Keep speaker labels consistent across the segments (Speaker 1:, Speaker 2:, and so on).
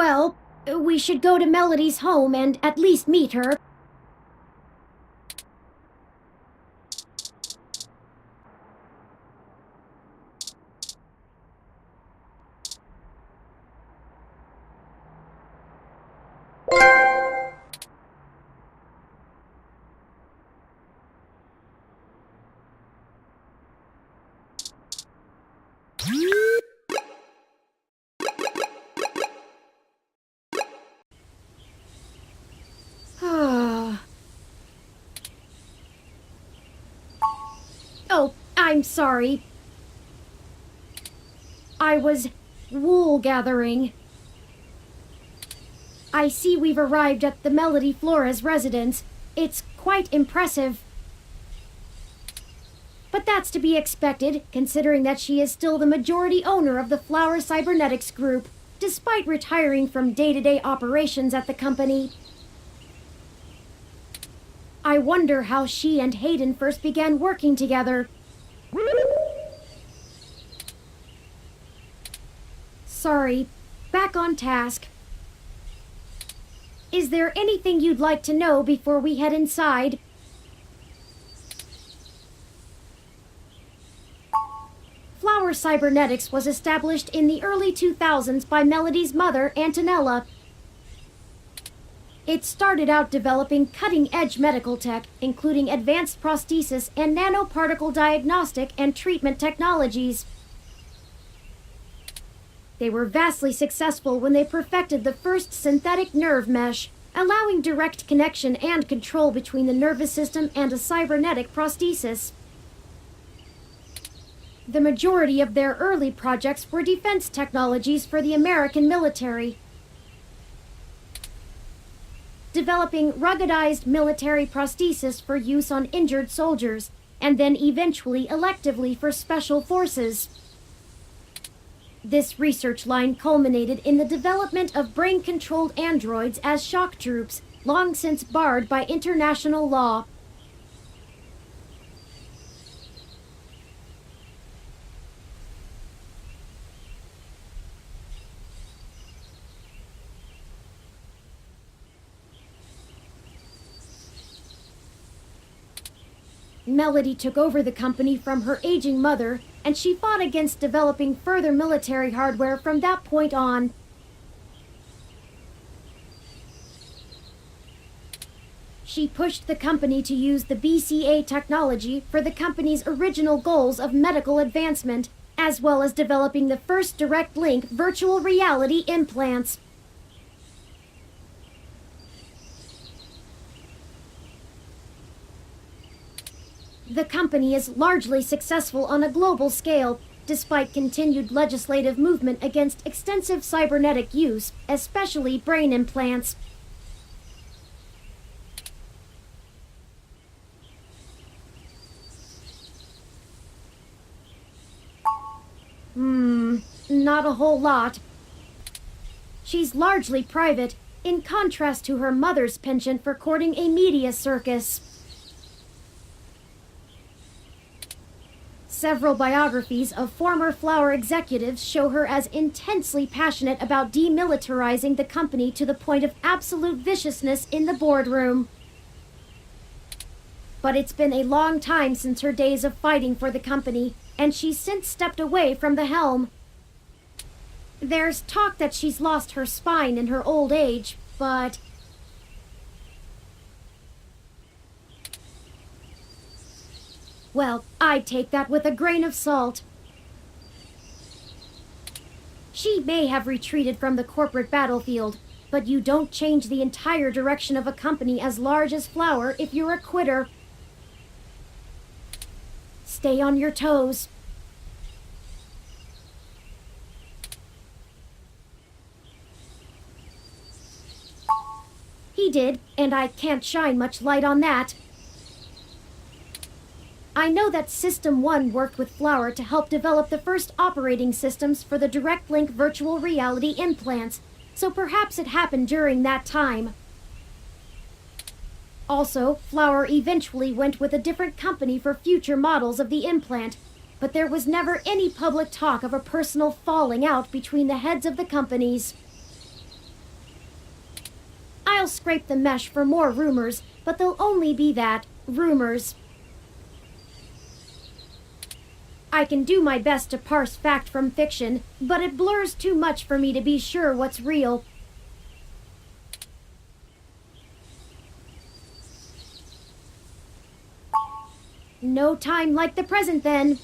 Speaker 1: Well, we should go to Melody's home and at least meet her. Oh, I'm sorry. I was wool gathering. I see we've arrived at the Melody Flores residence. It's quite impressive. But that's to be expected, considering that she is still the majority owner of the Flower Cybernetics Group, despite retiring from day-to-day operations at the company. I wonder how she and Hayden first began working together. Sorry, back on task. Is there anything you'd like to know before we head inside? Flower Cybernetics was established in the early 2000s by Melody's mother, Antonella. It started out developing cutting-edge medical tech, including advanced prosthesis and nanoparticle diagnostic and treatment technologies. They were vastly successful when they perfected the first synthetic nerve mesh, allowing direct connection and control between the nervous system and a cybernetic prosthesis. The majority of their early projects were defense technologies for the American military, developing ruggedized military prosthesis for use on injured soldiers, and then eventually electively for special forces. This research line culminated in the development of brain-controlled androids as shock troops, long since barred by international law. Melody took over the company from her aging mother, and she fought against developing further military hardware from that point on. She pushed the company to use the BCA technology for the company's original goals of medical advancement, as well as developing the first direct link virtual reality implants. The company is largely successful on a global scale, despite continued legislative movement against extensive cybernetic use, especially brain implants. Not a whole lot. She's largely private, in contrast to her mother's penchant for courting a media circus. Several biographies of former Flower executives show her as intensely passionate about demilitarizing the company to the point of absolute viciousness in the boardroom. But it's been a long time since her days of fighting for the company, and she's since stepped away from the helm. There's talk that she's lost her spine in her old age, but... well, I'd take that with a grain of salt. She may have retreated from the corporate battlefield, but you don't change the entire direction of a company as large as Flower if you're a quitter. Stay on your toes. He did, and I can't shine much light on that. I know that System 1 worked with Flower to help develop the first operating systems for the direct link virtual reality implants, so perhaps it happened during that time. Also, Flower eventually went with a different company for future models of the implant, but there was never any public talk of a personal falling out between the heads of the companies. scrape the mesh for more rumors, but they'll only be that, rumors. I can do my best to parse fact from fiction, but it blurs too much for me to be sure what's real. No time like the present, then.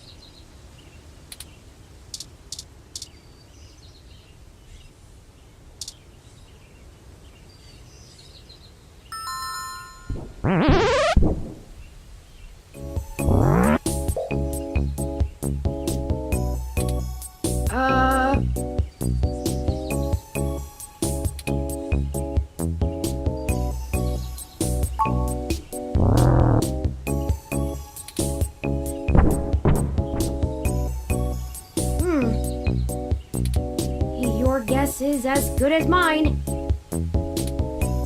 Speaker 1: Your guess is as good as mine.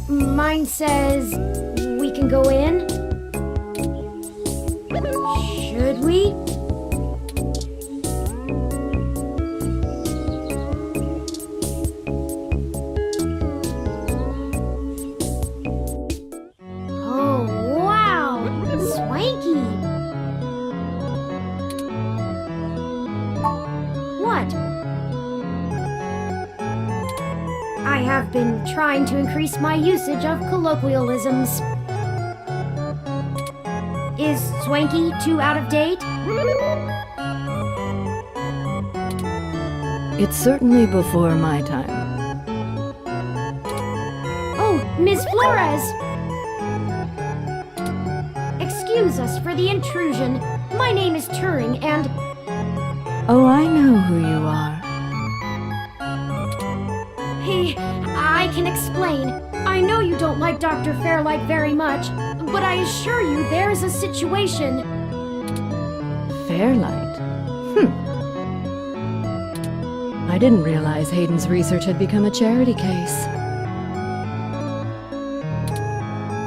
Speaker 1: Mine says we can go in. Should we? Oh, wow! Swanky! What? I have been trying to increase my usage of colloquialisms. Is swanky too out of date?
Speaker 2: It's certainly before my time.
Speaker 1: Oh, Ms. Flores! Excuse us for the intrusion. My name is Turing, and...
Speaker 2: Oh, I know who you are.
Speaker 1: Hey, I can explain. I know you don't like Dr. Fairlight very much, but I assure you there's a situation.
Speaker 2: Fairlight? I didn't realize Hayden's research had become a charity case.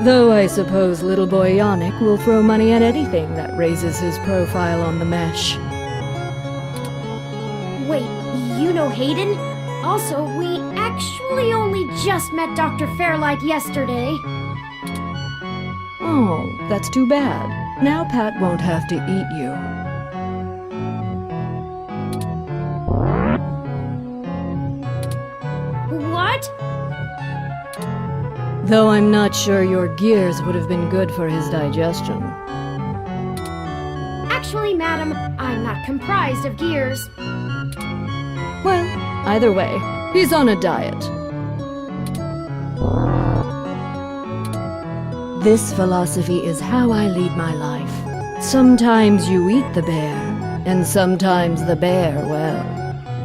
Speaker 2: Though I suppose little boy Yannick will throw money at anything that raises his profile on the mesh.
Speaker 1: Wait, you know Hayden? Also, we actually only just met Dr. Fairlight yesterday.
Speaker 2: Oh, that's too bad. Now Pat won't have to eat you.
Speaker 1: What?
Speaker 2: Though I'm not sure your gears would have been good for his digestion.
Speaker 1: Actually, madam, I'm not comprised of gears.
Speaker 2: Well, either way, he's on a diet. This philosophy is how I lead my life. Sometimes you eat the bear, and sometimes the bear, well,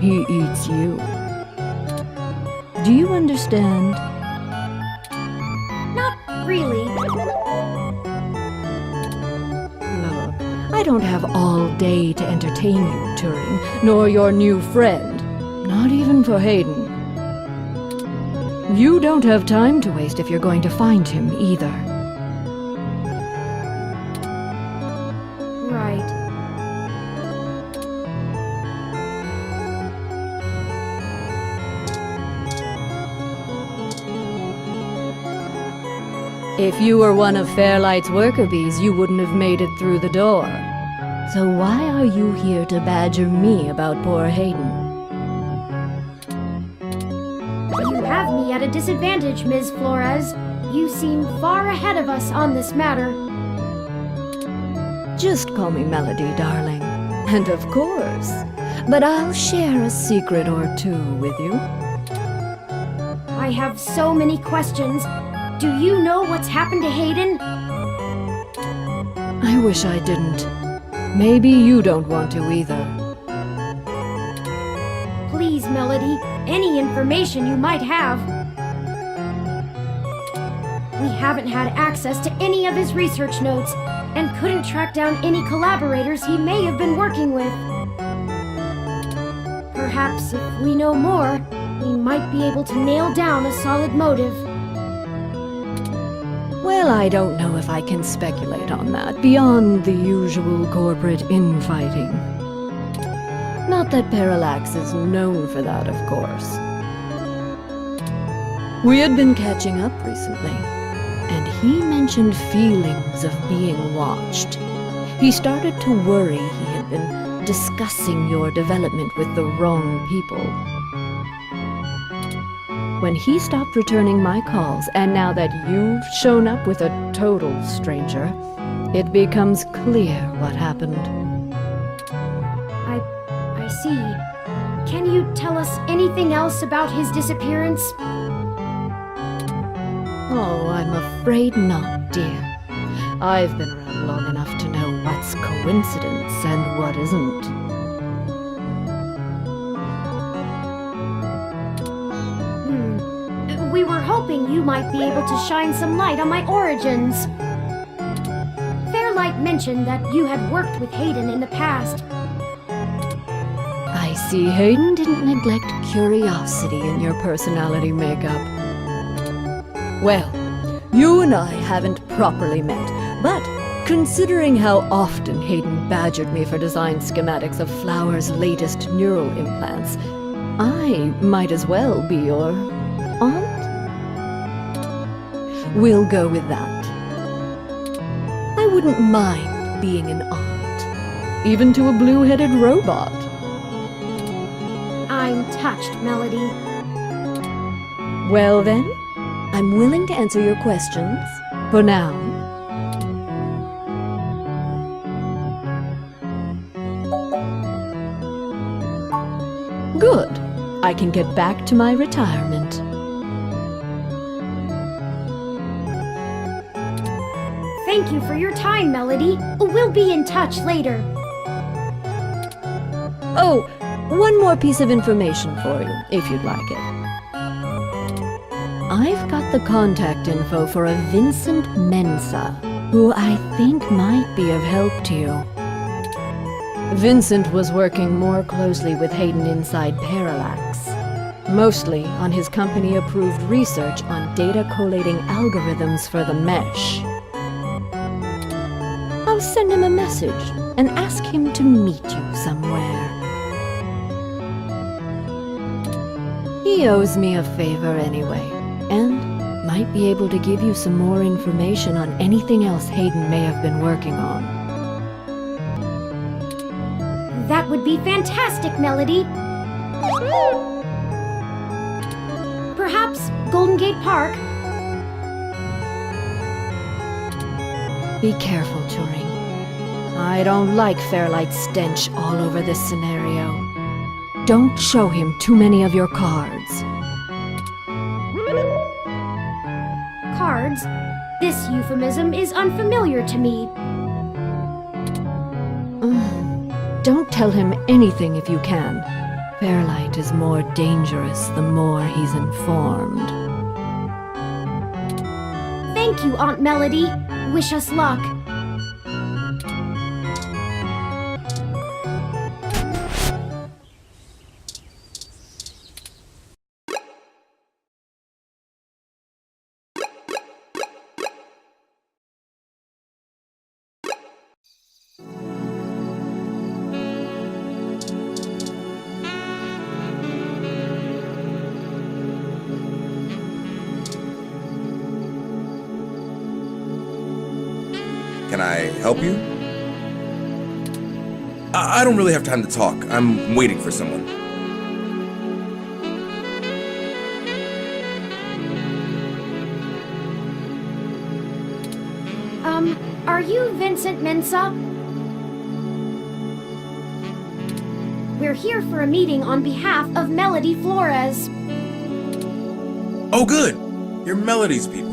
Speaker 2: he eats you. Do you understand?
Speaker 1: Not really.
Speaker 2: Look, I don't have all day to entertain you, Turing, nor your new friend. Not even for Hayden. You don't have time to waste if you're going to find him, either.
Speaker 1: Right.
Speaker 2: If you were one of Fairlight's worker bees, you wouldn't have made it through the door. So why are you here to badger me about poor Hayden?
Speaker 1: You have me at a disadvantage, Ms. Flores. You seem far ahead of us on this matter.
Speaker 2: Just call me Melody, darling. And of course. But I'll share a secret or two with you.
Speaker 1: I have so many questions. Do you know what's happened to Hayden?
Speaker 2: I wish I didn't. Maybe you don't want to either.
Speaker 1: Please, Melody, any information you might have. We haven't had access to any of his research notes, and couldn't track down any collaborators he may have been working with. Perhaps if we know more, we might be able to nail down a solid motive.
Speaker 2: Well, I don't know if I can speculate on that, beyond the usual corporate infighting. Not that Parallax is known for that, of course. We had been catching up recently, and he mentioned feelings of being watched. He started to worry he had been discussing your development with the wrong people. When he stopped returning my calls, and now that you've shown up with a total stranger, it becomes clear what happened.
Speaker 1: I see. Can you tell us anything else about his disappearance?
Speaker 2: Oh, I'm afraid not, dear. I've been around long enough to know what's coincidence and what isn't.
Speaker 1: We were hoping you might be able to shine some light on my origins. Fairlight mentioned that you had worked with Hayden in the past.
Speaker 2: I see Hayden didn't neglect curiosity in your personality makeup. Well, you and I haven't properly met, but considering how often Hayden badgered me for design schematics of Flower's latest neural implants, I might as well be your aunt? We'll go with that. I wouldn't mind being an aunt, even to a blue-headed robot.
Speaker 1: I'm touched, Melody.
Speaker 2: Well then, I'm willing to answer your questions, for now. Good. I can get back to my retirement.
Speaker 1: Thank you for your time, Melody. We'll be in touch later.
Speaker 2: Oh, one more piece of information for you, if you'd like it. I've got the contact info for a Vincent Mensa, who I think might be of help to you. Vincent was working more closely with Hayden inside Parallax, mostly on his company-approved research on data collating algorithms for the mesh. I'll send him a message and ask him to meet you somewhere. He owes me a favor anyway, and might be able to give you some more information on anything else Hayden may have been working on.
Speaker 1: That would be fantastic, Melody. Perhaps Golden Gate Park?
Speaker 2: Be careful, Turing. I don't like Fairlight's stench all over this scenario. Don't show him too many of your cards.
Speaker 1: Cards? This euphemism is unfamiliar to me.
Speaker 2: Don't tell him anything if you can. Fairlight is more dangerous the more he's informed.
Speaker 1: Thank you, Aunt Melody. Wish us luck.
Speaker 3: Can I help you? I don't really have time to talk. I'm waiting for someone.
Speaker 1: Are you Vincent Mensa? We're here for a meeting on behalf of Melody Flores.
Speaker 3: Oh, good! You're Melody's people.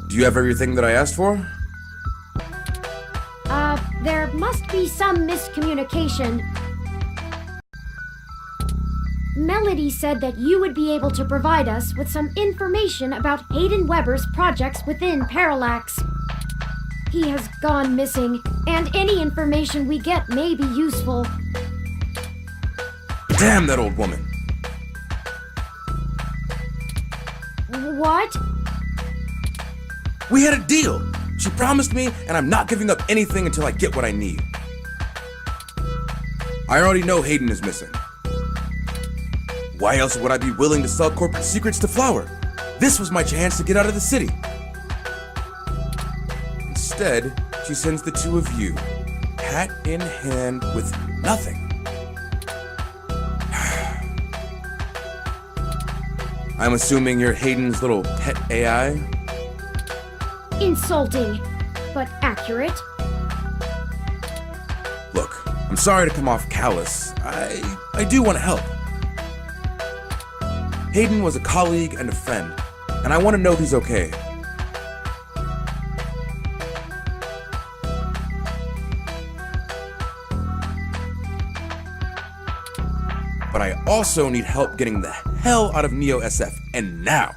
Speaker 3: Do you have everything that I asked for?
Speaker 1: There must be some miscommunication. Melody said that you would be able to provide us with some information about Hayden Weber's projects within Parallax. He has gone missing, and any information we get may be useful.
Speaker 3: Damn that old woman!
Speaker 1: What?
Speaker 3: We had a deal! She promised me, and I'm not giving up anything until I get what I need. I already know Hayden is missing. Why else would I be willing to sell corporate secrets to Flower? This was my chance to get out of the city. Instead, she sends the two of you, hat in hand with nothing. I'm assuming you're Hayden's little pet AI?
Speaker 1: Insulting, but accurate.
Speaker 3: Look, I'm sorry to come off callous. I do want to help. Hayden was a colleague and a friend, and I want to know he's okay. But I also need help getting the hell out of Neo SF, and now.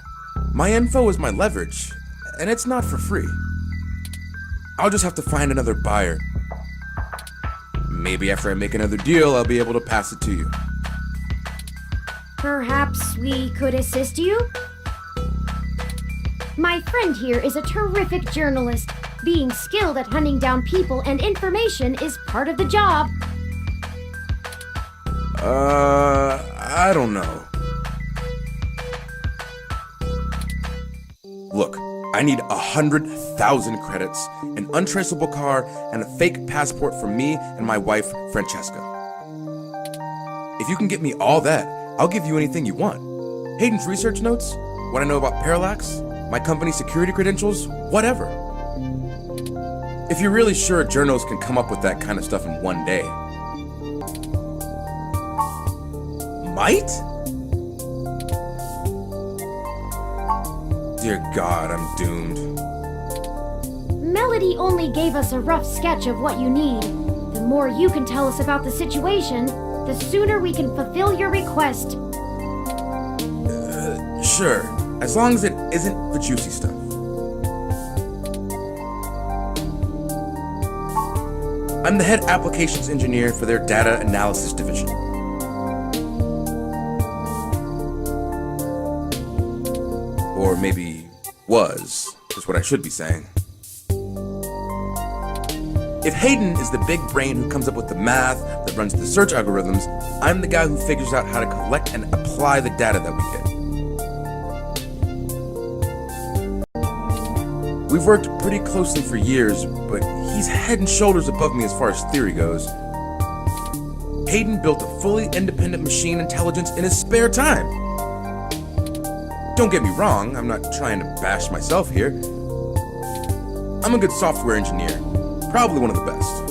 Speaker 3: My info is my leverage, and it's not for free. I'll just have to find another buyer. Maybe after I make another deal, I'll be able to pass it to you.
Speaker 1: Perhaps we could assist you? My friend here is a terrific journalist. Being skilled at hunting down people and information is part of the job.
Speaker 3: I don't know. Look, I need 100,000 credits, an untraceable car, and a fake passport for me and my wife, Francesca. If you can get me all that, I'll give you anything you want. Hayden's research notes, what I know about Parallax, my company's security credentials, whatever. If you're really sure journals can come up with that kind of stuff in one day. Might? Dear God, I'm doomed.
Speaker 1: Melody only gave us a rough sketch of what you need. The more you can tell us about the situation, the sooner we can fulfill your request.
Speaker 3: Sure, as long as it isn't the juicy stuff. I'm the head applications engineer for their data analysis division. Or maybe was, is what I should be saying. If Hayden is the big brain who comes up with the math that runs the search algorithms, I'm the guy who figures out how to collect and apply the data that we get. We've worked pretty closely for years, but he's head and shoulders above me as far as theory goes. Hayden built a fully independent machine intelligence in his spare time. Don't get me wrong, I'm not trying to bash myself here. I'm a good software engineer, probably one of the best.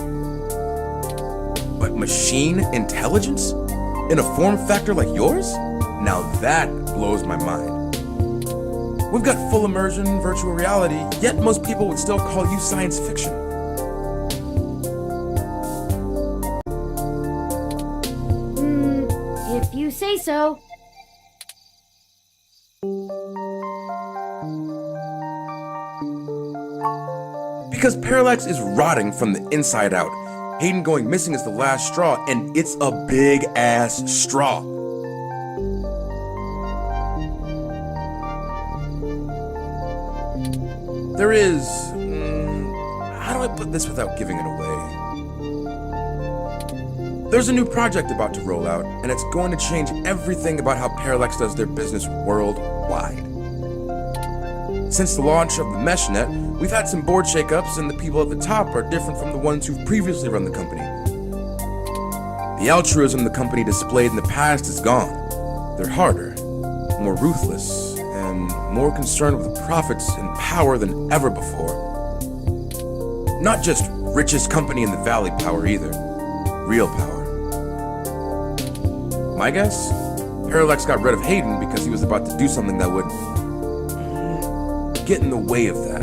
Speaker 3: But machine intelligence? In a form factor like yours? Now that blows my mind. We've got full immersion, virtual reality, yet most people would still call you science fiction.
Speaker 1: If you say so.
Speaker 3: Because Parallax is rotting from the inside out. Hayden going missing is the last straw, and it's a big-ass straw. There is... how do I put this without giving it away? There's a new project about to roll out, and it's going to change everything about how Parallax does their business worldwide. Since the launch of the MeshNet, we've had some board shakeups, and the people at the top are different from the ones who've previously run the company. The altruism the company displayed in the past is gone. They're harder, more ruthless, and more concerned with profits and power than ever before. Not just richest company in the valley power either, real power. My guess? Parallax got rid of Hayden because he was about to do something that would get in the way of that.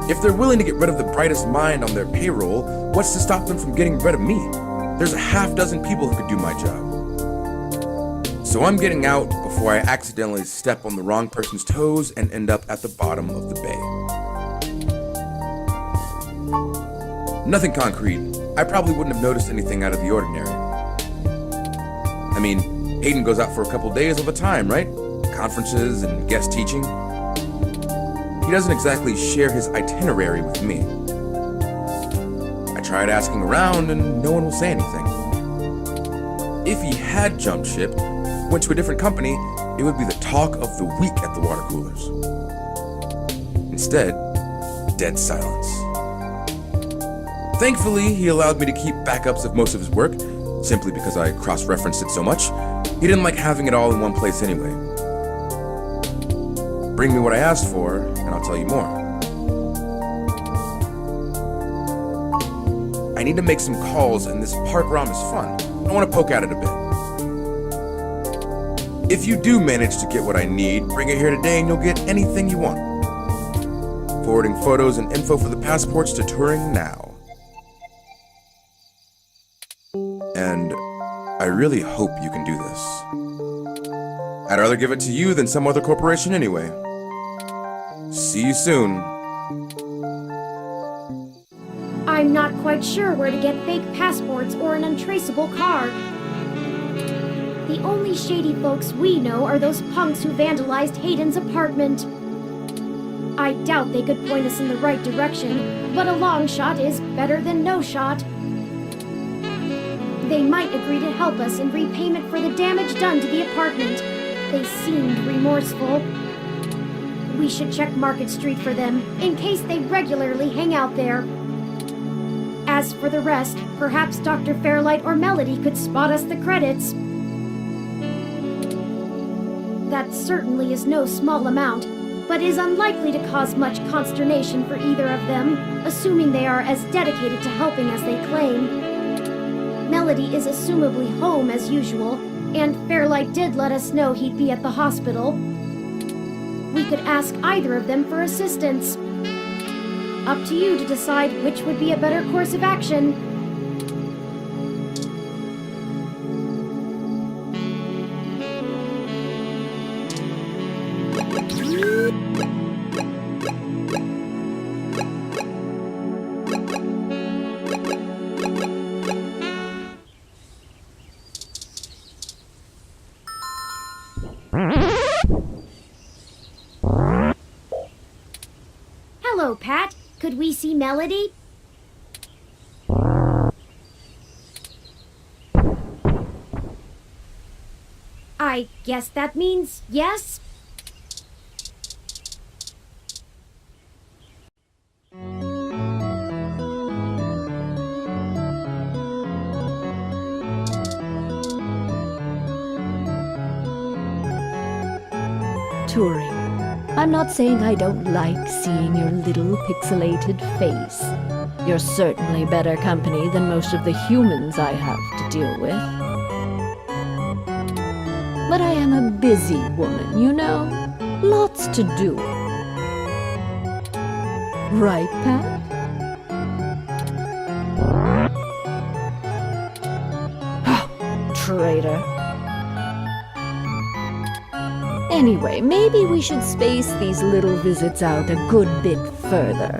Speaker 3: If they're willing to get rid of the brightest mind on their payroll, what's to stop them from getting rid of me? There's a half dozen people who could do my job. So I'm getting out before I accidentally step on the wrong person's toes and end up at the bottom of the bay. Nothing concrete. I probably wouldn't have noticed anything out of the ordinary. I mean, Hayden goes out for a couple days all the time, right? Conferences and guest teaching. He doesn't exactly share his itinerary with me. I tried asking around and no one will say anything. if he had jumped ship, went to a different company, it would be the talk of the week at the water coolers. Instead, dead silence. Thankfully, he allowed me to keep backups of most of his work, simply because I cross-referenced it so much. He didn't like having it all in one place anyway. Bring me what I asked for, and I'll tell you more. I need to make some calls, and this park ROM is fun. I want to poke at it a bit. If you do manage to get what I need, bring it here today and you'll get anything you want. Forwarding photos and info for the passports to Turing now. And I really hope you can do this. I'd rather give it to you than some other corporation anyway. See you soon.
Speaker 1: I'm not quite sure where to get fake passports or an untraceable card. The only shady folks we know are those punks who vandalized Hayden's apartment. I doubt they could point us in the right direction, but a long shot is better than no shot. They might agree to help us in repayment for the damage done to the apartment. They seemed remorseful. We should check Market Street for them, in case they regularly hang out there. As for the rest, perhaps Dr. Fairlight or Melody could spot us the credits. That certainly is no small amount, but is unlikely to cause much consternation for either of them, assuming they are as dedicated to helping as they claim. Melody is assumably home as usual, and Fairlight did let us know he'd be at the hospital. We could ask either of them for assistance. Up to you to decide which would be a better course of action. Hello, Pat. Could we see Melody? I guess that means yes?
Speaker 2: Turing, I'm not saying I don't like seeing your little pixelated face. You're certainly better company than most of the humans I have to deal with. But I am a busy woman, you know? Lots to do. Right, Pat? Traitor. Anyway, maybe we should space these little visits out a good bit further.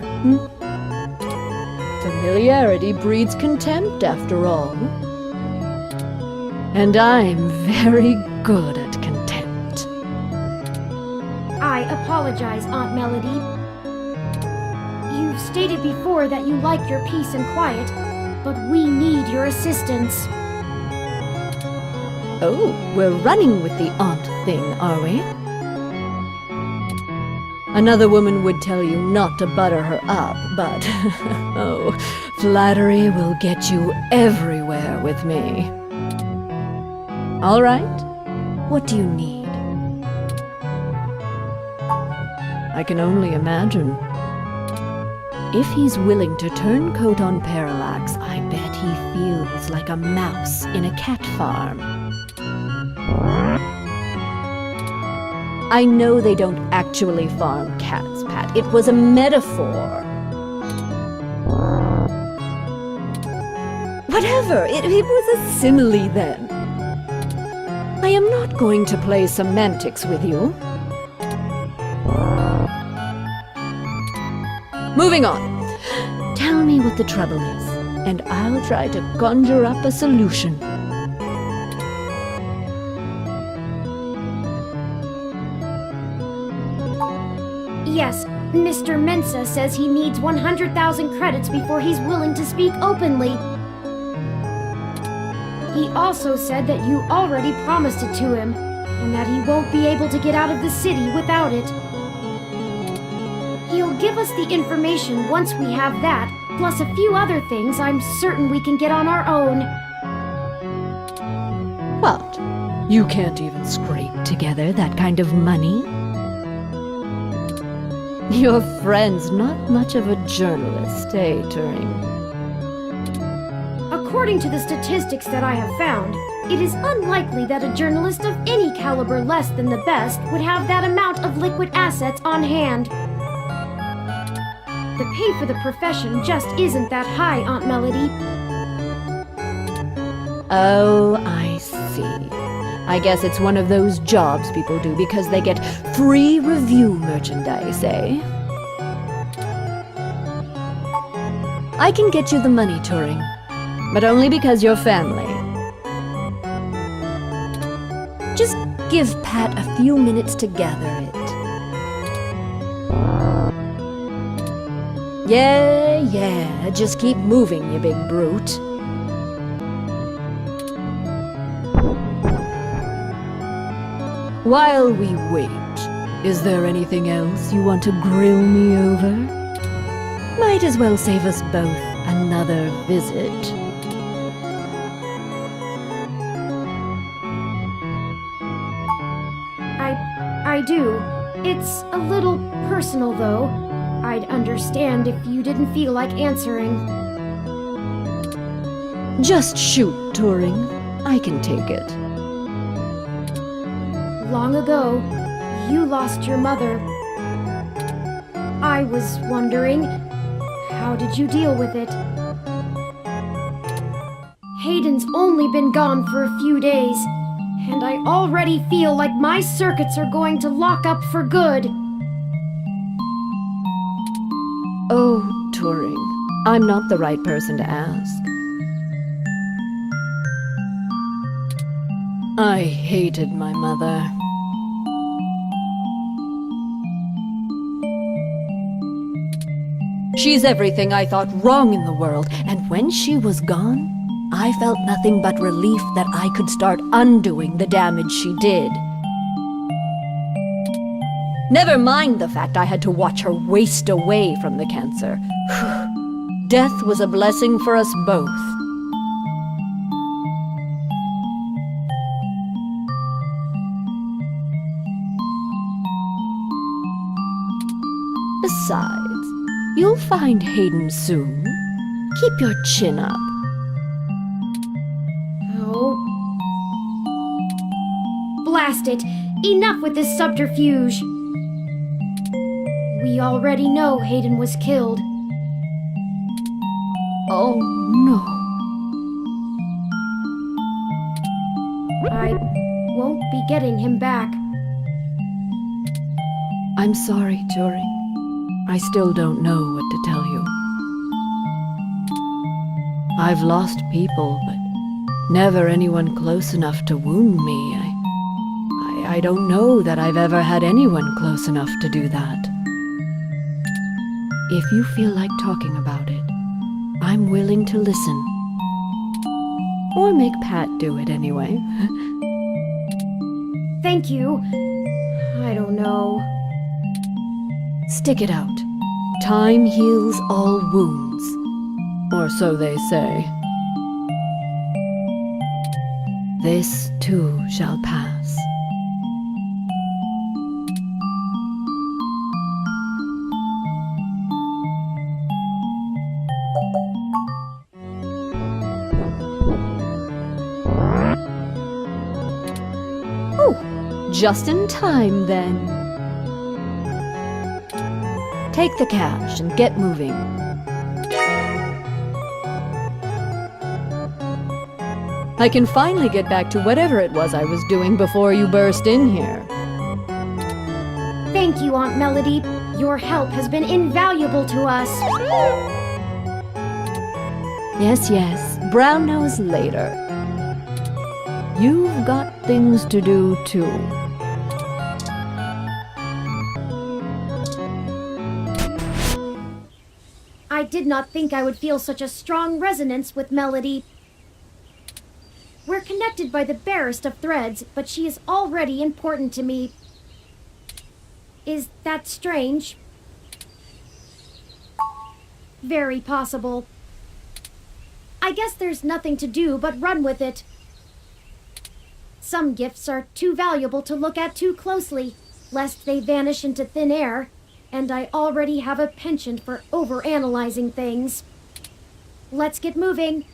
Speaker 2: Familiarity breeds contempt, after all. And I'm very good at contempt.
Speaker 1: I apologize, Aunt Melody. You've stated before that you like your peace and quiet, but we need your assistance.
Speaker 2: Oh, we're running with the aunt thing, are we? Another woman would tell you not to butter her up, but oh, flattery will get you everywhere with me. All right, what do you need? I can only imagine. If he's willing to turn coat on Parallax, I bet he feels like a mouse in a cat farm. I know they don't actually farm cats, Pat. It was a metaphor. Whatever, it was a simile then. I am not going to play semantics with you. Moving on. Tell me what the trouble is, and I'll try to conjure up a solution.
Speaker 1: Yes, Mr. Mensa says he needs 100,000 credits before he's willing to speak openly. He also said that you already promised it to him, and that he won't be able to get out of the city without it. He'll give us the information once we have that, plus a few other things I'm certain we can get on our own.
Speaker 2: What? You can't even scrape together that kind of money? Your friend's not much of a journalist, eh, Turing?
Speaker 1: According to the statistics that I have found, it is unlikely that a journalist of any caliber less than the best would have that amount of liquid assets on hand. The pay for the profession just isn't that high, Aunt Melody.
Speaker 2: Oh, I see. I guess it's one of those jobs people do because they get free review merchandise, eh? I can get you the money, Turing, but only because you're family. Just give Pat a few minutes to gather it. Yeah, just keep moving, you big brute. While we wait, is there anything else you want to grill me over? Might as well save us both another visit.
Speaker 1: I do. It's a little personal, though. I'd understand if you didn't feel like answering.
Speaker 2: Just shoot, Turing. I can take it.
Speaker 1: Long ago, you lost your mother. I was wondering, how did you deal with it? Hayden's only been gone for a few days, and I already feel like my circuits are going to lock up for good.
Speaker 2: Oh, Turing, I'm not the right person to ask. I hated my mother. She's everything I thought wrong in the world, and when she was gone, I felt nothing but relief that I could start undoing the damage she did. Never mind the fact I had to watch her waste away from the cancer. Death was a blessing for us both. Besides, you'll find Hayden soon. Keep your chin up.
Speaker 1: Oh. Blast it! Enough with this subterfuge! We already know Hayden was killed.
Speaker 2: Oh, no.
Speaker 1: I won't be getting him back.
Speaker 2: I'm sorry, Turing. I still don't know what to tell you. I've lost people, but never anyone close enough to wound me. I don't know that I've ever had anyone close enough to do that. If you feel like talking about it, I'm willing to listen. Or make Pat do it anyway.
Speaker 1: Thank you. I don't know.
Speaker 2: Stick it out. Time heals all wounds. Or so they say. This too shall pass. Oh, just in time then. Take the cash and get moving. I can finally get back to whatever it was I was doing before you burst in here.
Speaker 1: Thank you, Aunt Melody. Your help has been invaluable to us.
Speaker 2: Yes, brown nose later. You've got things to do too.
Speaker 1: I did not think I would feel such a strong resonance with Melody. We're connected by the barest of threads, but she is already important to me. Is that strange? Very possible. I guess there's nothing to do but run with it. Some gifts are too valuable to look at too closely, lest they vanish into thin air, and I already have a penchant for overanalyzing things. Let's get moving.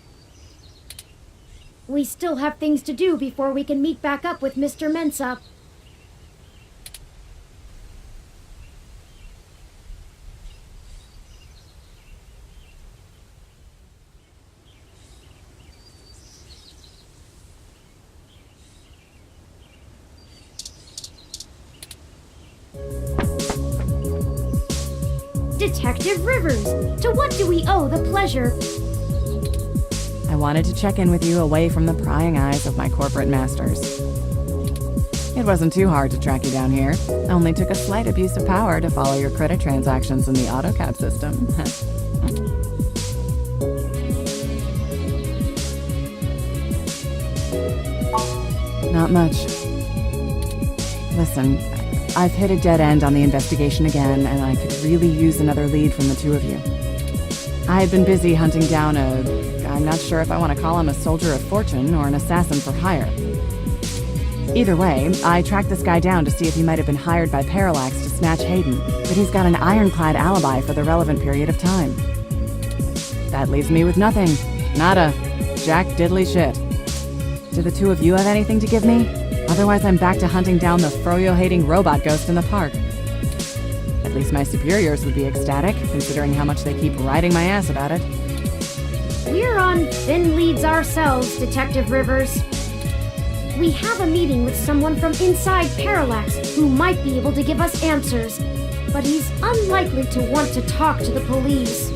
Speaker 1: We still have things to do before we can meet back up with Mr. Mensa. Detective Rivers, to what do we owe the pleasure?
Speaker 4: I wanted to check in with you away from the prying eyes of my corporate masters. It wasn't too hard to track you down here. Only took a slight abuse of power to follow your credit transactions in the AutoCAD system. Not much. Listen, I've hit a dead end on the investigation again, and I could really use another lead from the two of you. I had been busy hunting down I'm not sure if I want to call him a soldier of fortune or an assassin for hire. Either way, I tracked this guy down to see if he might have been hired by Parallax to snatch Hayden, but he's got an ironclad alibi for the relevant period of time. That leaves me with nothing. Nada. Jack diddly shit. Do the two of you have anything to give me? Otherwise, I'm back to hunting down the froyo-hating robot ghost in the park. At least my superiors would be ecstatic, considering how much they keep riding my ass about it.
Speaker 1: We're on thin leads ourselves, Detective Rivers. We have a meeting with someone from inside Parallax who might be able to give us answers, but he's unlikely to want to talk to the police.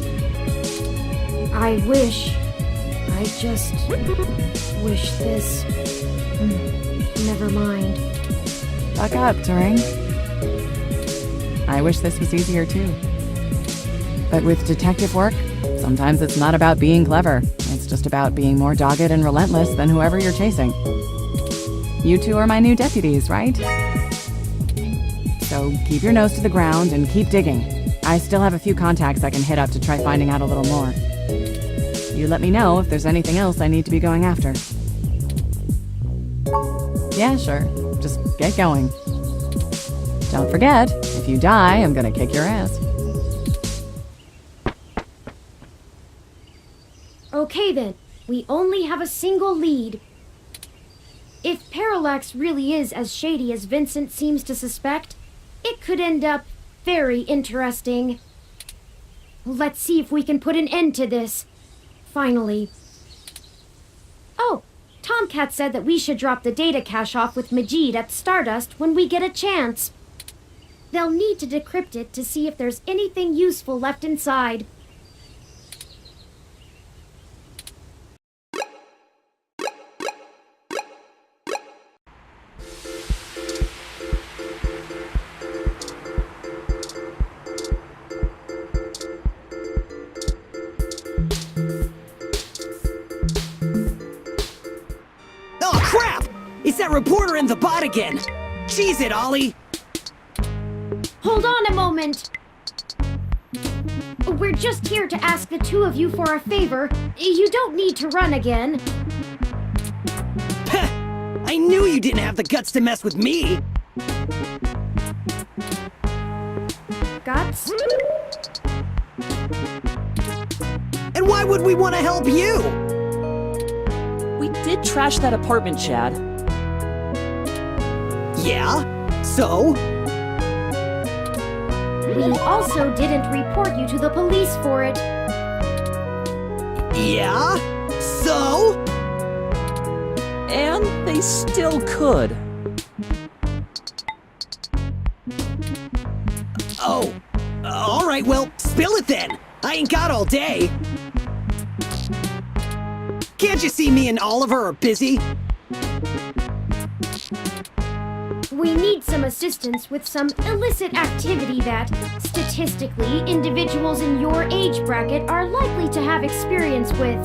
Speaker 1: I just wish this... Never mind.
Speaker 4: Buck up, Turing. I wish this was easier too. But with detective work, sometimes it's not about being clever. It's just about being more dogged and relentless than whoever you're chasing. You two are my new deputies, right? So keep your nose to the ground and keep digging. I still have a few contacts I can hit up to try finding out a little more. You let me know if there's anything else I need to be going after. Yeah, sure. Just get going. Don't forget, if you die, I'm gonna kick your ass.
Speaker 1: Okay then, we only have a single lead. If Parallax really is as shady as Vincent seems to suspect, it could end up very interesting. Let's see if we can put an end to this. Finally. Oh, Tomcat said that we should drop the data cache off with Majid at Stardust when we get a chance. They'll need to decrypt it to see if there's anything useful left inside.
Speaker 5: Oh, crap! It's that reporter in the bot again! Cheese it, Ollie!
Speaker 1: Hold on a moment! We're just here to ask the two of you for a favor. You don't need to run again.
Speaker 5: Heh! I knew you didn't have the guts to mess with me!
Speaker 1: Guts?
Speaker 5: And why would we want to help you?
Speaker 6: We did trash that apartment, Chad.
Speaker 5: Yeah? So?
Speaker 1: We also didn't report you to the police for it.
Speaker 5: Yeah? So?
Speaker 6: And they still could.
Speaker 5: Oh. Alright, well, spill it then! I ain't got all day! Can't you see me and Oliver are busy?
Speaker 1: We need some assistance with some illicit activity that, statistically, individuals in your age bracket are likely to have experience with.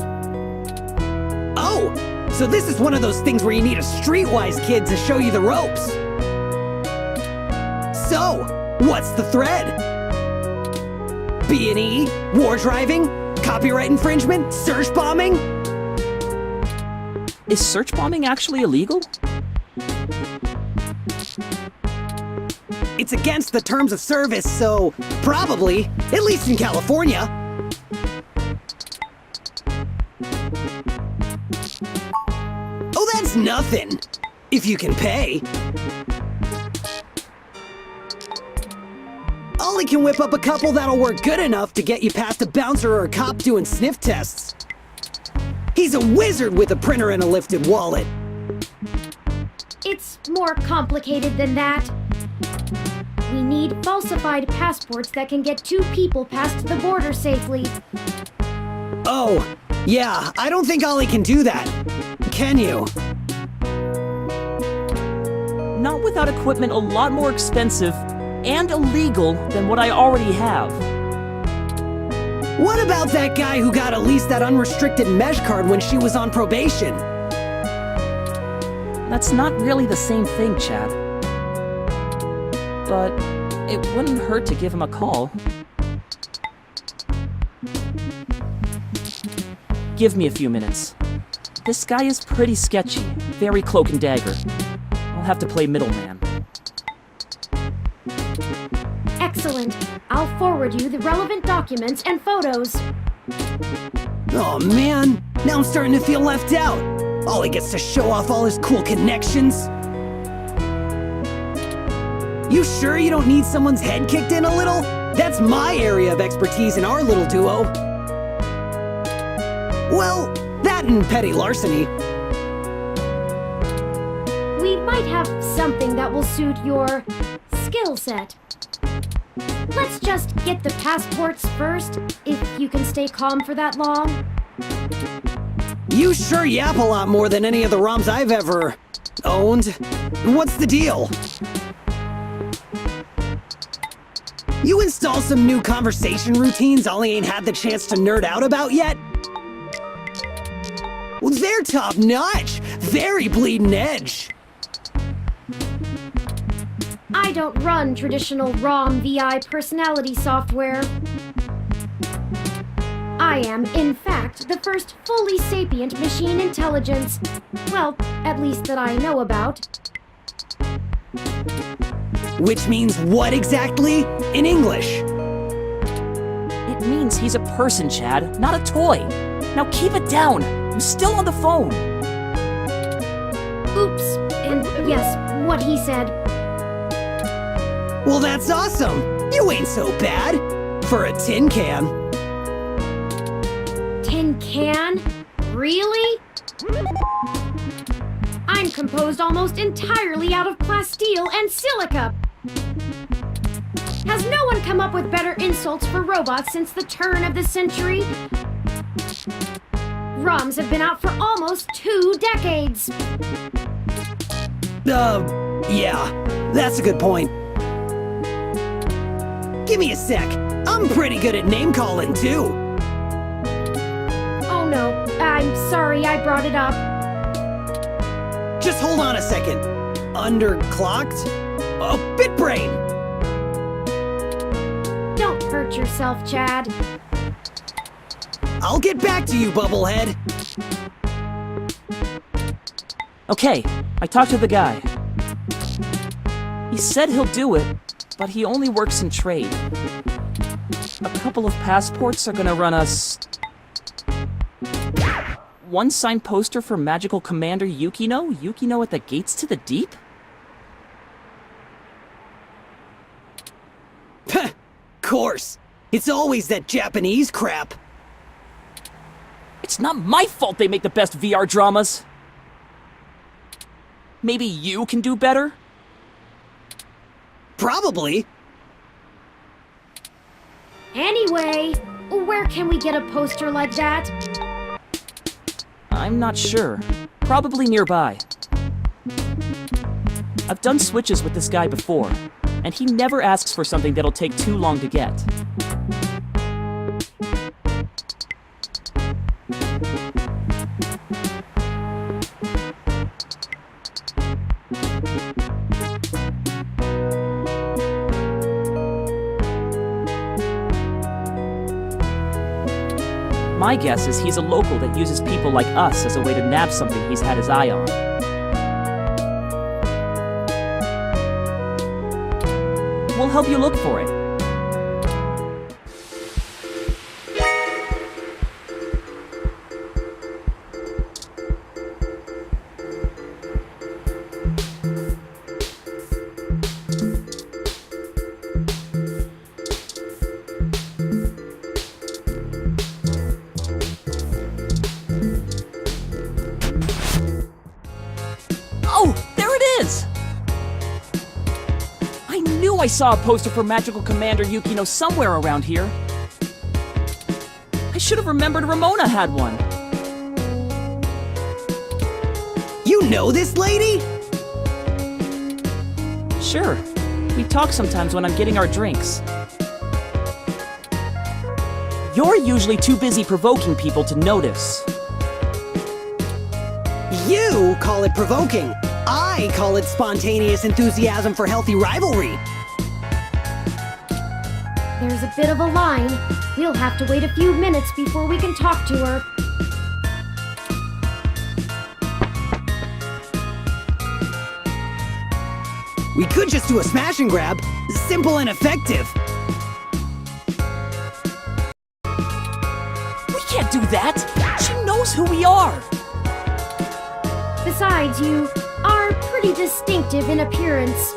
Speaker 5: Oh! So this is one of those things where you need a streetwise kid to show you the ropes. So, what's the thread? B&E? War driving? Copyright infringement? Search bombing?
Speaker 6: Is search bombing actually illegal?
Speaker 5: It's against the terms of service, so probably, at least in California. Oh, that's nothing, if you can pay. Ollie can whip up a couple that'll work good enough to get you past a bouncer or a cop doing sniff tests. He's a wizard with a printer and a lifted wallet.
Speaker 1: It's more complicated than that. We need falsified passports that can get 2 people past the border safely.
Speaker 5: Oh, yeah, I don't think Ollie can do that. Can you?
Speaker 6: Not without equipment a lot more expensive and illegal than what I already have.
Speaker 5: What about that guy who got at least that unrestricted mesh card when she was on probation?
Speaker 6: That's not really the same thing, Chad. But it wouldn't hurt to give him a call. Give me a few minutes. This guy is pretty sketchy, very cloak and dagger. I'll have to play middleman.
Speaker 1: Excellent. I'll forward you the relevant documents and photos.
Speaker 5: Oh man, now I'm starting to feel left out. Ollie gets to show off all his cool connections. You sure you don't need someone's head kicked in a little? That's my area of expertise in our little duo. Well, that and petty larceny.
Speaker 1: We might have something that will suit your skill set. Let's just get the passports first, if you can stay calm for that long.
Speaker 5: You sure yap a lot more than any of the ROMs I've ever owned. What's the deal? You install some new conversation routines Ollie ain't had the chance to nerd out about yet? Well, they're top notch. Very bleeding edge.
Speaker 1: I don't run traditional ROM VI personality software. I am, in fact, the first fully sapient machine intelligence. Well, at least that I know about.
Speaker 5: Which means what exactly? In English?
Speaker 6: It means he's a person, Chad, not a toy. Now keep it down. I'm still on the phone.
Speaker 1: Oops, and yes, what he said.
Speaker 5: Well, that's awesome. You ain't so bad. For a tin can.
Speaker 1: Tin can? Really? I'm composed almost entirely out of plasteel and silica. Has no one come up with better insults for robots since the turn of the century? ROMs have been out for almost 2 decades.
Speaker 5: Yeah, that's a good point. Give me a sec. I'm pretty good at name calling, too.
Speaker 1: Oh no, I'm sorry I brought it up.
Speaker 5: Just hold on a second. Underclocked? Oh, BitBrain!
Speaker 1: Don't hurt yourself, Chad.
Speaker 5: I'll get back to you, Bubblehead.
Speaker 6: Okay, I talked to the guy. He said he'll do it, but he only works in trade. A couple of passports are gonna run us... 1 signed poster for Magical Commander Yukino? Yukino at the Gates to the Deep?
Speaker 5: Course. It's always that Japanese crap.
Speaker 6: It's not my fault they make the best VR dramas. Maybe you can do better?
Speaker 5: Probably.
Speaker 1: Anyway, where can we get a poster like that?
Speaker 6: I'm not sure. Probably nearby. I've done switches with this guy before, and he never asks for something that'll take too long to get. My guess is he's a local that uses people like us as a way to nab something he's had his eye on. We'll help you look for it. I saw a poster for Magical Commander Yukino somewhere around here. I should have remembered Ramona had one.
Speaker 5: You know this lady?
Speaker 6: Sure. We talk sometimes when I'm getting our drinks. You're usually too busy provoking people to notice.
Speaker 5: You call it provoking. I call it spontaneous enthusiasm for healthy rivalry.
Speaker 1: There's a bit of a line. We'll have to wait a few minutes before we can talk to her.
Speaker 5: We could just do a smash and grab. Simple and effective.
Speaker 6: We can't do that! She knows who we are!
Speaker 1: Besides, you are pretty distinctive in appearance.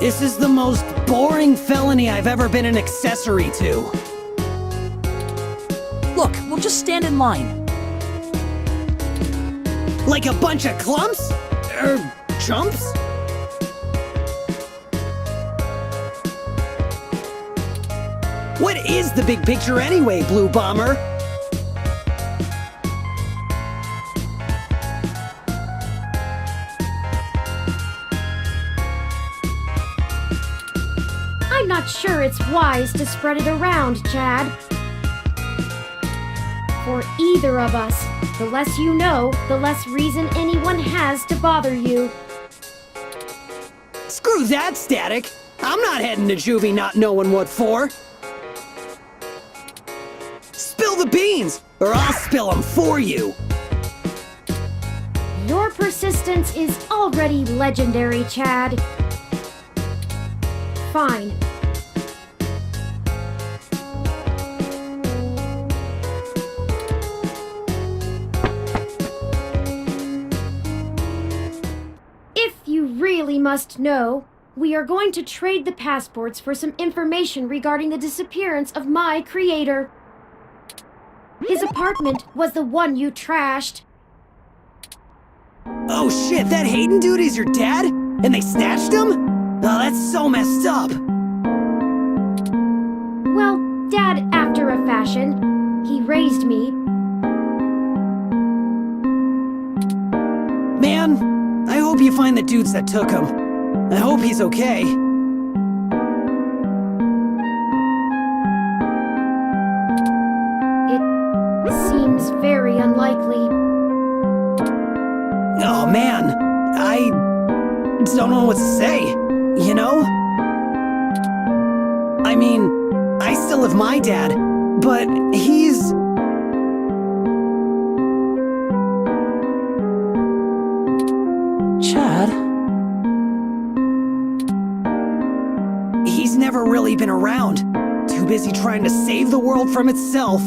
Speaker 5: This is the most boring felony I've ever been an accessory to.
Speaker 6: Look, we'll just stand in line.
Speaker 5: Like a bunch of clumps? Chumps? What is the big picture anyway, Blue Bomber?
Speaker 1: I'm not sure it's wise to spread it around, Chad. For either of us, the less you know, the less reason anyone has to bother you.
Speaker 5: Screw that, Static. I'm not heading to juvie not knowing what for. Spill the beans, or I'll spill them for you.
Speaker 1: Your persistence is already legendary, Chad. Fine. If you really must know, we are going to trade the passports for some information regarding the disappearance of my creator. His apartment was the one you trashed.
Speaker 5: Oh shit, that Hayden dude is your dad? And they snatched him? Oh, that's so messed up.
Speaker 1: Well, Dad after a fashion. He raised me.
Speaker 5: Man, I hope you find the dudes that took him. I hope he's okay.
Speaker 1: It seems very unlikely.
Speaker 5: Oh man, I don't know what to say, you know? I mean, I still have my dad, but he's...
Speaker 6: Chad?
Speaker 5: He's never really been around. Too busy trying to save the world from itself.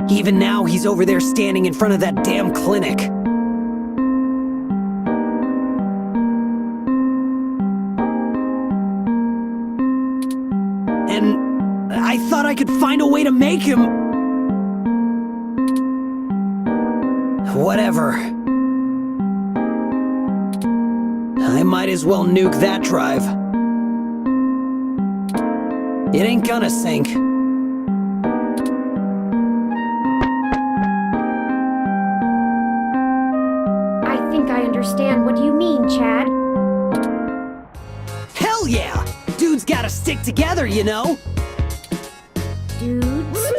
Speaker 5: Even now, he's over there standing in front of that damn clinic. And I thought I could find a way to make him... Whatever. I might as well nuke that drive. It ain't gonna sink.
Speaker 1: I understand what you mean, Chad.
Speaker 5: Hell yeah! Dudes gotta stick together, you know?
Speaker 1: Dudes?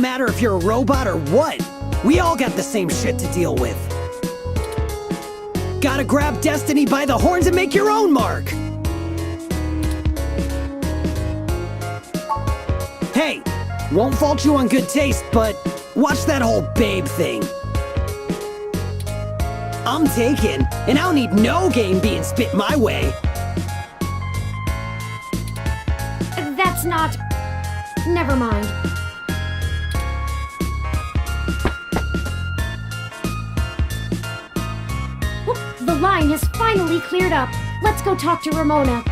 Speaker 5: don't matter if you're a robot or what. We all got the same shit to deal with. Gotta grab destiny by the horns and make your own mark. Hey, won't fault you on good taste, but watch that whole babe thing. I'm taken, and I don't need no game being spit my way.
Speaker 1: That's not... Never mind. The line has finally cleared up. Let's go talk to Ramona.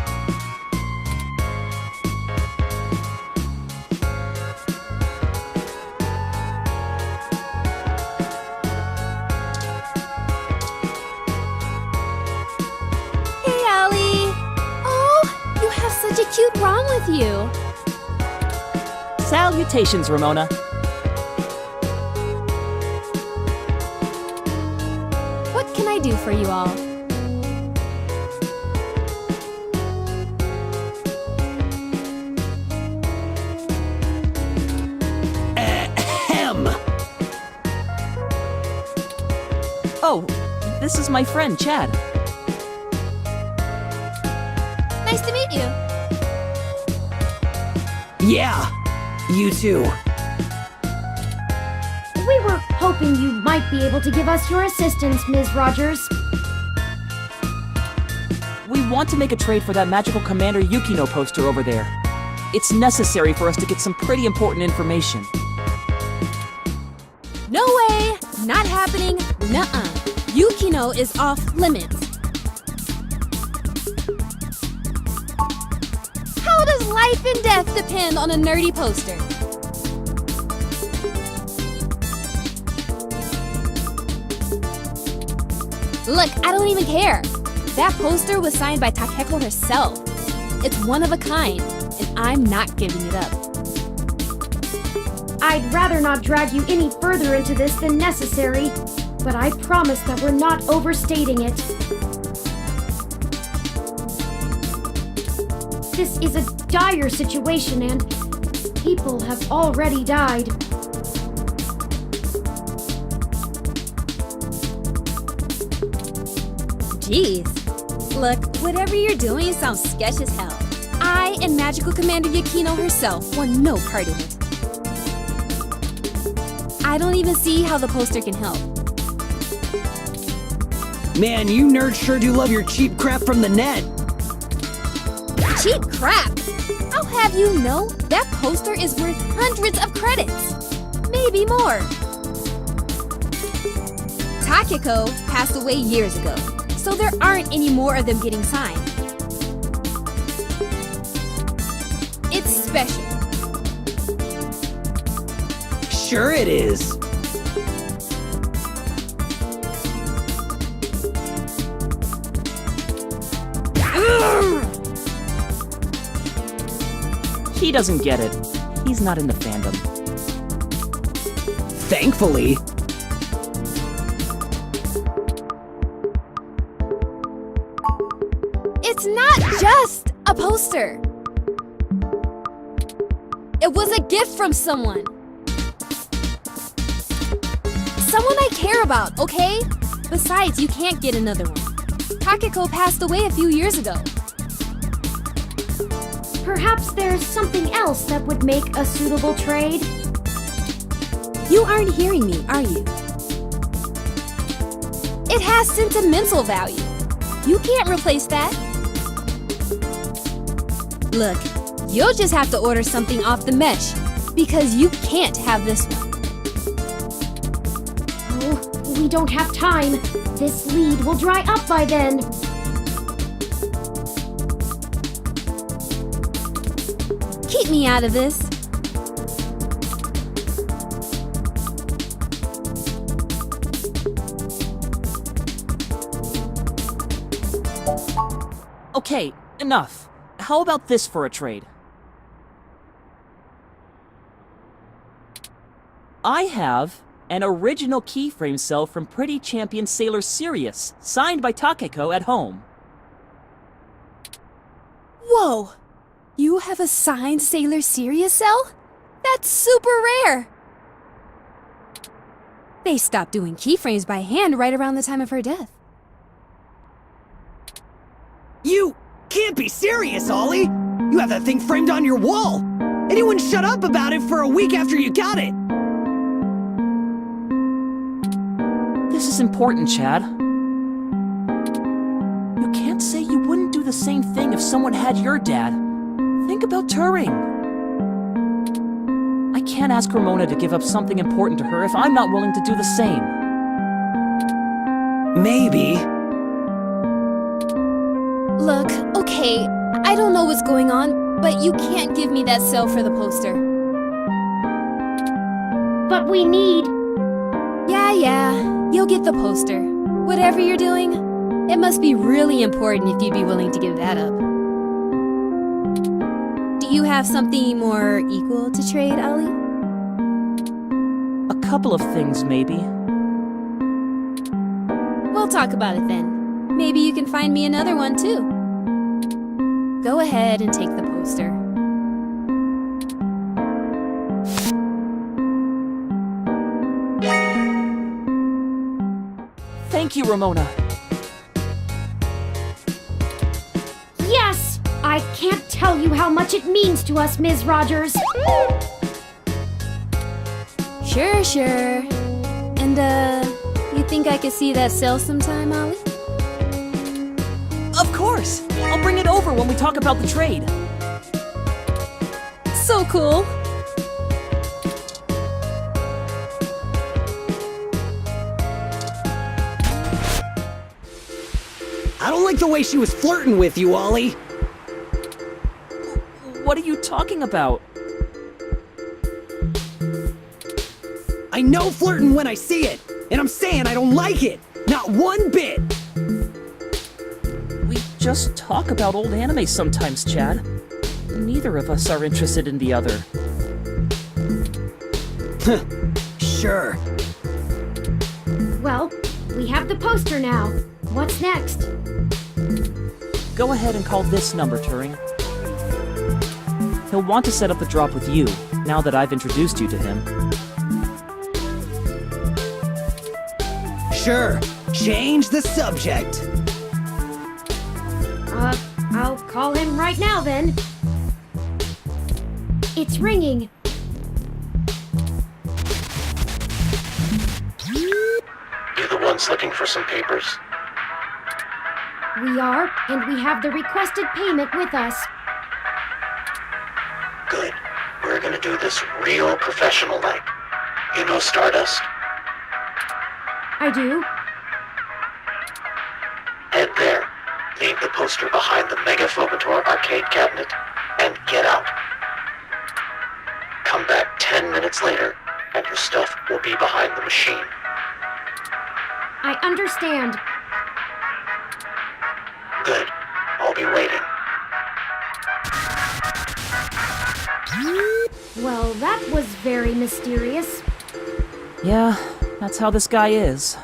Speaker 7: Hey, Allie! Oh, you have such a cute ROM with you.
Speaker 6: Salutations, Ramona.
Speaker 7: What can I do for you all?
Speaker 5: Ahem.
Speaker 6: Oh, this is my friend, Chad.
Speaker 7: Nice to meet you.
Speaker 5: Yeah, you too.
Speaker 1: We were hoping you might be able to give us your assistance, Ms. Rogers.
Speaker 6: We want to make a trade for that magical Commander Yukino poster over there. It's necessary for us to get some pretty important information.
Speaker 7: No way! Not happening. Nuh-uh. Yukino is off limits. How does life and death depend on a nerdy poster? Look, I don't even care. That poster was signed by Takeko herself. It's one of a kind, and I'm not giving it up.
Speaker 1: I'd rather not drag you any further into this than necessary, but I promise that we're not overstating it. This is a dire situation and people have already died.
Speaker 7: Jeez. Look, whatever you're doing sounds sketch as hell. I and Magical Commander Yukino herself want no part of it. I don't even see how the poster can help.
Speaker 5: Man, you nerds sure do love your cheap crap from the net.
Speaker 7: Cheap crap! I'll have you know that poster is worth hundreds of credits. Maybe more. Takeko passed away years ago, so there aren't any more of them getting signed. It's special.
Speaker 5: Sure it is.
Speaker 6: He doesn't get it. He's not in the fandom.
Speaker 5: Thankfully.
Speaker 7: It's not just a poster. It was a gift from someone. Someone I care about, okay? Besides, you can't get another one. Takeko passed away a few years ago.
Speaker 1: Perhaps there's something else that would make a suitable trade?
Speaker 7: You aren't hearing me, are you? It has sentimental value. You can't replace that. Look, you'll just have to order something off the mesh, because you can't have this one.
Speaker 1: Oh, we don't have time. This lead will dry up by then.
Speaker 7: Keep me out of this.
Speaker 6: Okay, enough. How about this for a trade? I have an original keyframe cell from Pretty Champion Sailor Sirius, signed by Takeko at home.
Speaker 7: Whoa! You have a signed Sailor Sirius cell? That's super rare! They stopped doing keyframes by hand right around the time of her death.
Speaker 5: You can't be serious, Ollie! You have that thing framed on your wall! And you wouldn't shut up about it for a week after you got it!
Speaker 6: This is important, Chad. You can't say you wouldn't do the same thing if someone had your dad. Think about Turing. I can't ask Ramona to give up something important to her if I'm not willing to do the same.
Speaker 5: Maybe.
Speaker 7: Look, okay, I don't know what's going on, but you can't give me that cell for the poster.
Speaker 1: But we need...
Speaker 7: Yeah, you'll get the poster. Whatever you're doing, it must be really important if you'd be willing to give that up. Do you have something more equal to trade, Ollie?
Speaker 6: A couple of things, maybe.
Speaker 7: We'll talk about it then. Maybe you can find me another one, too. Go ahead and take the poster.
Speaker 6: Thank you, Ramona.
Speaker 1: Yes! I can't tell you how much it means to us, Ms. Rogers.
Speaker 7: Sure. And, you think I could see that cell sometime, Ollie?
Speaker 6: Of course! I'll bring it over when we talk about the trade.
Speaker 7: So cool!
Speaker 5: I don't like the way she was flirting with you, Ollie.
Speaker 6: What are you talking about?
Speaker 5: I know flirting when I see it, and I'm saying I don't like it. Not one bit.
Speaker 6: We just talk about old anime sometimes, Chad. Neither of us are interested in the other.
Speaker 5: Sure.
Speaker 1: Well, we have the poster now. What's next?
Speaker 6: Go ahead and call this number, Turing. He'll want to set up the drop with you, now that I've introduced you to him.
Speaker 5: Sure. Change the subject.
Speaker 1: I'll call him right now then. It's ringing.
Speaker 8: You the ones looking for some papers?
Speaker 1: We are, and we have the requested payment with us.
Speaker 8: Good. We're gonna do this real professional-like. You know Stardust?
Speaker 1: I do.
Speaker 8: Head there. Leave the poster behind the Megaphobator arcade cabinet, and get out. Come back 10 minutes later, and your stuff will be behind the machine.
Speaker 1: I understand.
Speaker 8: Good. I'll be waiting.
Speaker 1: Well, that was very mysterious.
Speaker 6: Yeah, that's how this guy is.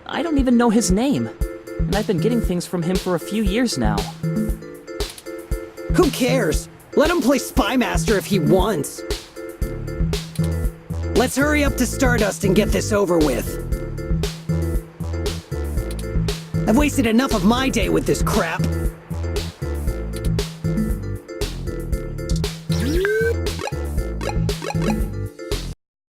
Speaker 6: I don't even know his name, and I've been getting things from him for a few years now.
Speaker 5: Who cares? Let him play Spy Master if he wants. Let's hurry up to Stardust and get this over with. I've wasted enough of my day with this crap.